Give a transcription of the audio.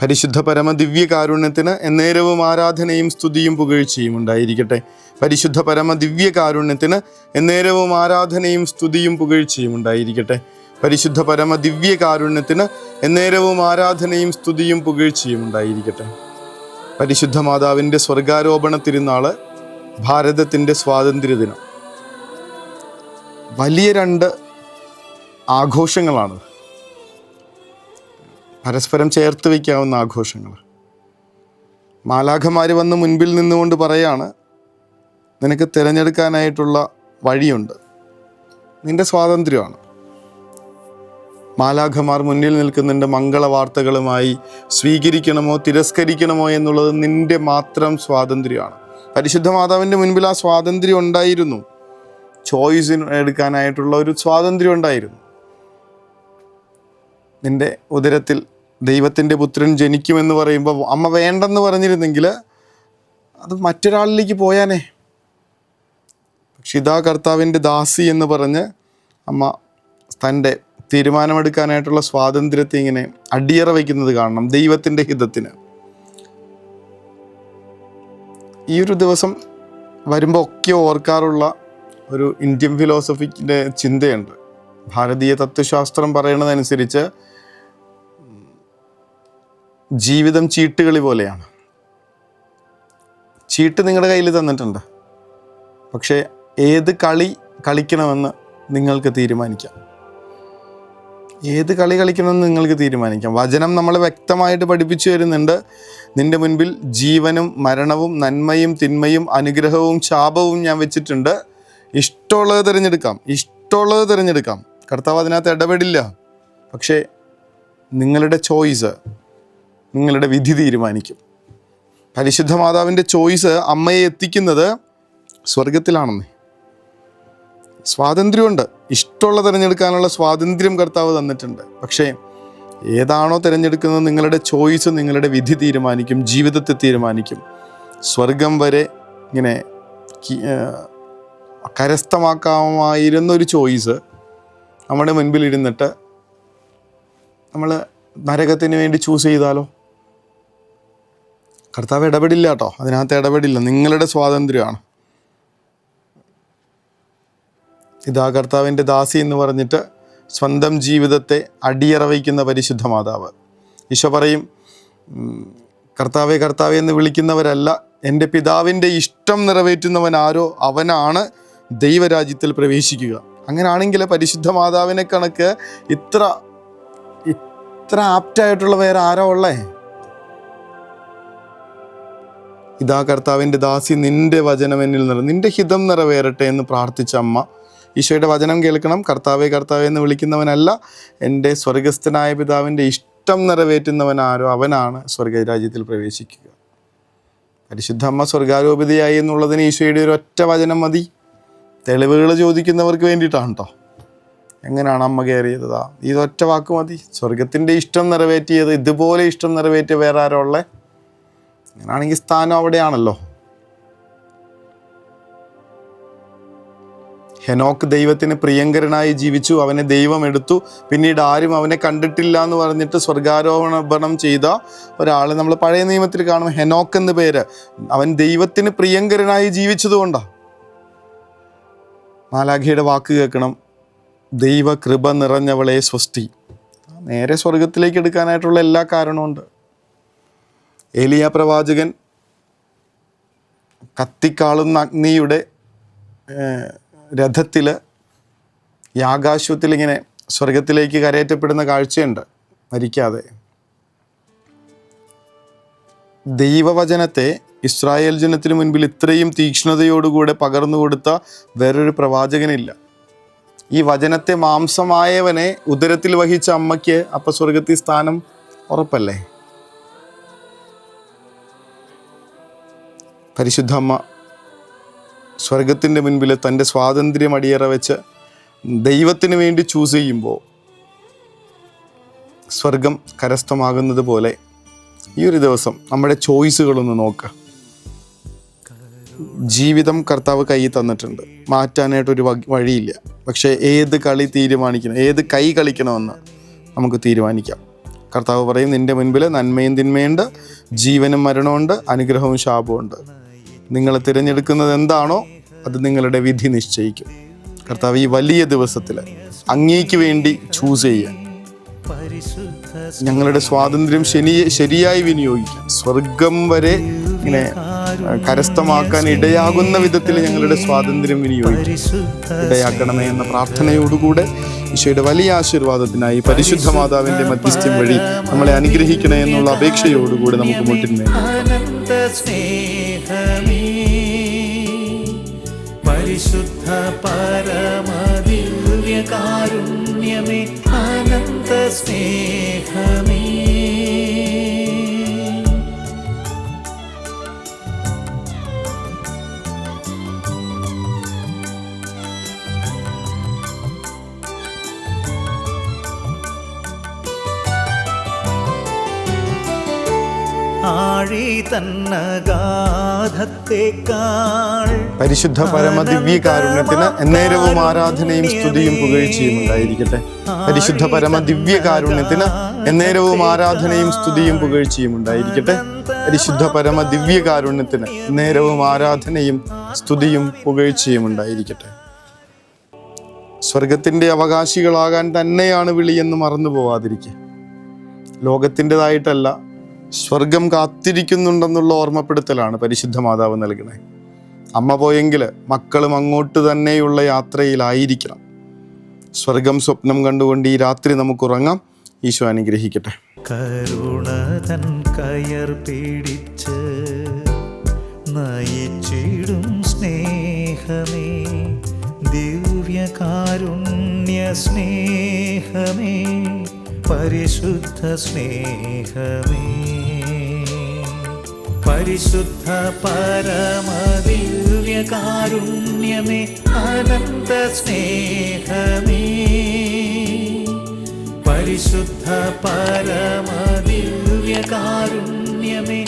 പരിശുദ്ധ പരമ ദിവ്യകാരുണ്യത്തിന് എന്നേരവും ആരാധനയും സ്തുതിയും പുകഴ്ചയും ഉണ്ടായിരിക്കട്ടെ. പരിശുദ്ധ പരമ ദിവ്യകാരുണ്യത്തിന് എന്നേരവും ആരാധനയും സ്തുതിയും പുകഴ്ചയും ഉണ്ടായിരിക്കട്ടെ. പരിശുദ്ധ പരമ ദിവ്യകാരുണ്യത്തിന് എന്നേരവും ആരാധനയും സ്തുതിയും പുകഴ്ചയും ഉണ്ടായിരിക്കട്ടെ. പരിശുദ്ധ മാതാവിൻ്റെ സ്വർഗാരോപണ തിരുനാള്, ഭാരതത്തിൻ്റെ സ്വാതന്ത്ര്യദിനം. വലിയ രണ്ട് ആഘോഷങ്ങളാണ്, പരസ്പരം ചേർത്ത് വയ്ക്കാവുന്ന ആഘോഷങ്ങൾ. മാലാഖമാർ വന്ന് മുൻപിൽ നിന്നുകൊണ്ട് പറയാണ്, നിനക്ക് തിരഞ്ഞെടുക്കാനായിട്ടുള്ള വഴിയുണ്ട്, നിന്റെ സ്വാതന്ത്ര്യമാണ്. മാലാഖമാർ മുന്നിൽ നിൽക്കുന്നുണ്ട് മംഗളവാർത്തകളുമായി. സ്വീകരിക്കണമോ തിരസ്കരിക്കണമോ എന്നുള്ളത് നിന്റെ മാത്രം സ്വാതന്ത്ര്യമാണ്. പരിശുദ്ധ മാതാവിൻ്റെ മുൻപിൽ ആ സ്വാതന്ത്ര്യം ഉണ്ടായിരുന്നു. ചോയ്സ് എടുക്കാനായിട്ടുള്ള ഒരു സ്വാതന്ത്ര്യം ഉണ്ടായിരുന്നു. നിന്റെ ഉദരത്തിൽ ദൈവത്തിൻ്റെ പുത്രൻ ജനിക്കുമെന്ന് പറയുമ്പോൾ അമ്മ വേണ്ടെന്ന് പറഞ്ഞിരുന്നെങ്കിൽ അത് മറ്റൊരാളിലേക്ക് പോയാനേ. പക്ഷെ ഇതാ കർത്താവിൻ്റെ ദാസി എന്ന് പറഞ്ഞ് അമ്മ തൻ്റെ തീരുമാനമെടുക്കാനായിട്ടുള്ള സ്വാതന്ത്ര്യത്തെ ഇങ്ങനെ അടിയറ വയ്ക്കുന്നത് കാണണം, ദൈവത്തിൻ്റെ ഹിതത്തിന്. ഈ ഒരു ദിവസം വരുമ്പോൾ ഒക്കെ ഓർക്കാറുള്ള ഒരു ഇന്ത്യൻ ഫിലോസഫിക്കിൻ്റെ ചിന്തയുണ്ട്. ഭാരതീയ തത്വശാസ്ത്രം പറയണതനുസരിച്ച് ജീവിതം ചീട്ടുകളി പോലെയാണ്. ചീട്ട് നിങ്ങളുടെ കയ്യിൽ തന്നിട്ടുണ്ട്, പക്ഷേ ഏത് കളി കളിക്കണമെന്ന് നിങ്ങൾക്ക് തീരുമാനിക്കാം. ഏത് കളി കളിക്കണമെന്ന് നിങ്ങൾക്ക് തീരുമാനിക്കാം. വചനം നമ്മളെ വ്യക്തമായിട്ട് പഠിപ്പിച്ചു തരുന്നുണ്ട്. നിന്റെ മുൻപിൽ ജീവനും മരണവും നന്മയും തിന്മയും അനുഗ്രഹവും ശാപവും ഞാൻ വെച്ചിട്ടുണ്ട്. ഇഷ്ടമുള്ളത് തിരഞ്ഞെടുക്കാം, ഇഷ്ടമുള്ളത് തിരഞ്ഞെടുക്കാം. കർത്താവ് അതിനകത്ത് ഇടപെടില്ല. പക്ഷേ നിങ്ങളുടെ ചോയ്സ്, നിങ്ങളുടെ വിധി തീരുമാനിക്കും. പരിശുദ്ധ മാതാവിൻ്റെ ചോയ്സ് അമ്മയെ എത്തിക്കുന്നത് സ്വർഗത്തിലാണെന്ന്. സ്വാതന്ത്ര്യമുണ്ട്, ഇഷ്ടമുള്ള തിരഞ്ഞെടുക്കാനുള്ള സ്വാതന്ത്ര്യം കർത്താവ് തന്നിട്ടുണ്ട്. പക്ഷേ ഏതാണോ തിരഞ്ഞെടുക്കുന്നത് നിങ്ങളുടെ ചോയ്സ് നിങ്ങളുടെ വിധി തീരുമാനിക്കും, ജീവിതത്തെ തീരുമാനിക്കും. സ്വർഗം വരെ ഇങ്ങനെ കരസ്ഥമാക്കാമായിരുന്നൊരു ചോയ്സ് നമ്മുടെ മുൻപിൽ ഇരുന്നിട്ട് നമ്മൾ നരകത്തിന് വേണ്ടി ചൂസ് ചെയ്താലോ? കർത്താവ് ഇടപെടില്ല കേട്ടോ, അതിനകത്ത് ഇടപെടില്ല. നിങ്ങളുടെ സ്വാതന്ത്ര്യമാണ്. ഇതാ കർത്താവിൻ്റെ ദാസി എന്ന് പറഞ്ഞിട്ട് സ്വന്തം ജീവിതത്തെ അടിയറ വയ്ക്കുന്ന പരിശുദ്ധ മാതാവ്. ഈശോ പറയും, കർത്താവേ കർത്താവേ എന്ന് വിളിക്കുന്നവരല്ല, എൻ്റെ പിതാവിൻ്റെ ഇഷ്ടം നിറവേറ്റുന്നവൻ ആരോ അവനാണ് ദൈവരാജ്യത്തിൽ പ്രവേശിക്കുക. അങ്ങനെയാണെങ്കിൽ പരിശുദ്ധ മാതാവിനെ കണക്ക് ഇത്ര ആപ്റ്റായിട്ടുള്ള വേറെ ആരോ ഉള്ളേ? ഇതാ കർത്താവിൻ്റെ ദാസി, നിൻ്റെ വചനം എന്നിൽ നിന്റെ ഹിതം നിറവേറട്ടെ എന്ന് പ്രാർത്ഥിച്ച അമ്മ ഈശോയുടെ വചനം കേൾക്കണം. കർത്താവേ കർത്താവേ എന്ന് വിളിക്കുന്നവനല്ല, എൻ്റെ സ്വർഗസ്ഥനായ പിതാവിൻ്റെ ഇഷ്ടം നിറവേറ്റുന്നവൻ ആരോ അവനാണ് സ്വർഗരാജ്യത്തിൽ പ്രവേശിക്കുക. പരിശുദ്ധ അമ്മ സ്വർഗാരോപിതയായി എന്നുള്ളതിന് ഈശോയുടെ ഒരു ഒറ്റ വചനം മതി. തെളിവുകൾ ചോദിക്കുന്നവർക്ക് വേണ്ടിയിട്ടാണ് കേട്ടോ. എങ്ങനെയാണ് അമ്മ കയറിയതാ? ഇതൊറ്റ വാക്ക് മതി. സ്വർഗത്തിൻ്റെ ഇഷ്ടം നിറവേറ്റിയത്, ഇതുപോലെ ഇഷ്ടം നിറവേറ്റിയ വേറെ ആരോ ഉള്ളേ? അങ്ങനെയാണെങ്കിൽ സ്ഥാനം അവിടെയാണല്ലോ. ഹെനോക്ക് ദൈവത്തിന് പ്രിയങ്കരനായി ജീവിച്ചു, അവനെ ദൈവം എടുത്തു. പിന്നീട് ആരും അവനെ കണ്ടിട്ടില്ല എന്ന് പറഞ്ഞിട്ട് സ്വർഗാരോപണം ചെയ്ത ഒരാൾ നമ്മൾ പഴയ നിയമത്തിൽ കാണും. ഹെനോക്ക് എന്ന് പേര്. അവൻ ദൈവത്തിന് പ്രിയങ്കരനായി ജീവിച്ചതുകൊണ്ടാണ്. മാലാഖയുടെ വാക്ക് കേൾക്കണം, ദൈവ കൃപ നിറഞ്ഞവളെ സ്വസ്തി. നേരെ സ്വർഗത്തിലേക്ക് എടുക്കാനായിട്ടുള്ള എല്ലാ കാരണമുണ്ട്. ഏലിയ പ്രവാചകൻ കത്തിക്കാളുന്ന അഗ്നിയുടെ രഥത്തിൽ യാഗാശ്വത്തിൽ ഇങ്ങനെ സ്വർഗത്തിലേക്ക് കരയറ്റപ്പെടുന്ന കാഴ്ചയുണ്ട്, മരിക്കാതെ. ദൈവവചനത്തെ ഇസ്രായേൽ ജനത്തിന് മുൻപിൽ ഇത്രയും തീക്ഷ്ണതയോടുകൂടെ പകർന്നു കൊടുത്ത വേറൊരു പ്രവാചകനില്ല. ഈ വചനത്തെ മാംസമായവനെ ഉദരത്തിൽ വഹിച്ച അമ്മയ്ക്ക് അപ്പം സ്വർഗത്തിൽ സ്ഥാനം ഉറപ്പല്ലേ? പരിശുദ്ധ അമ്മ സ്വർഗത്തിൻ്റെ മുൻപിൽ തൻ്റെ സ്വാതന്ത്ര്യം അടിയറ വെച്ച് ദൈവത്തിന് വേണ്ടി ചൂസ് ചെയ്യുമ്പോൾ സ്വർഗം കരസ്ഥമാകുന്നത് പോലെ ഈ ഒരു ദിവസം നമ്മുടെ ചോയ്സുകളൊന്ന് നോക്കുക. ജീവിതം കർത്താവ് കയ്യിൽ തന്നിട്ടുണ്ട്, മാറ്റാനായിട്ടൊരു വഴിയില്ല. പക്ഷേ ഏത് കളി തീരുമാനിക്കണം, ഏത് കൈ കളിക്കണമെന്ന് നമുക്ക് തീരുമാനിക്കാം. കർത്താവ് പറയും, നിൻ്റെ മുൻപിൽ നന്മയും തിന്മയുണ്ട്, ജീവനും മരണമുണ്ട്, അനുഗ്രഹവും ശാപമുണ്ട്. നിങ്ങൾ തിരഞ്ഞെടുക്കുന്നത് എന്താണോ അത് നിങ്ങളുടെ വിധി നിശ്ചയിക്കും. കർത്താവ് ഈ വലിയ ദിവസത്തിൽ അങ്ങേക്ക് വേണ്ടി ചൂസ് ചെയ്യാൻ, ഞങ്ങളുടെ സ്വാതന്ത്ര്യം ശരിയായി വിനിയോഗിക്കാൻ, സ്വർഗം വരെ ഇങ്ങനെ കരസ്ഥമാക്കാൻ ഇടയാകുന്ന വിധത്തിൽ ഞങ്ങളുടെ സ്വാതന്ത്ര്യം വിനിയോഗിക്കാൻ ഇടയാക്കണമേ എന്ന പ്രാർത്ഥനയോടുകൂടെ ഈശോയുടെ വലിയ ആശീർവാദത്തിനായി പരിശുദ്ധ മാതാവിൻ്റെ മധ്യസ്ഥ്യം വഴി നമ്മളെ അനുഗ്രഹിക്കണേ എന്നുള്ള അപേക്ഷയോടുകൂടി നമുക്ക് മുട്ടിന്മേൽ പരിശുദ്ധ പരമദിവ്യകാരുണ്യമേ, അനന്ത സ്നേഹമേ. പരിശുദ്ധ പരമദിവ്യകാരുണ്യത്തിന് എന്നേരവും ആരാധനയും സ്തുതിയും പുകഴ്ചയും ഉണ്ടായിരിക്കട്ടെ. പരിശുദ്ധ പരമദിവ്യകാരുണ്യത്തിന് എന്നേരവും ആരാധനയും സ്തുതിയും പുകഴ്ചയും ഉണ്ടായിരിക്കട്ടെ. പരിശുദ്ധ പരമദിവ്യകാരുണ്യത്തിന് എന്നേരവും ആരാധനയും സ്തുതിയും പുകഴ്ചയും ഉണ്ടായിരിക്കട്ടെ. സ്വർഗത്തിൻ്റെ അവകാശികളാകാൻ തന്നെയാണ് വിളിയെന്ന് മറന്നു പോവാതിരിക്കുക. ലോകത്തിൻ്റെതായിട്ടല്ല, സ്വർഗം കാത്തിരിക്കുന്നുണ്ടെന്നുള്ള ഓർമ്മപ്പെടുത്തലാണ് പരിശുദ്ധ മാതാവ് നൽകണേ. അമ്മ പോയെങ്കിൽ മക്കളും അങ്ങോട്ട് തന്നെയുള്ള യാത്രയിലായിരിക്കണം. സ്വർഗം സ്വപ്നം കണ്ടുകൊണ്ട് ഈ രാത്രി നമുക്ക് ഉറങ്ങാം. ഈശോ അനുഗ്രഹിക്കട്ടെ. കരുണതൻ കയർ പിടിച്ച് നയിച്ചിടും സ്നേഹമേ, ദിവ്യകാരുണ്യ സ്നേഹമേ, പരിശുദ്ധ സ്നേഹമേ. പരിശുദ്ധ പരമദിവ്യകാരുണ്യമേ, അനന്ത സ്നേഹമേ. പരിശുദ്ധ പരമദിവ്യകാരുണ്യമേ,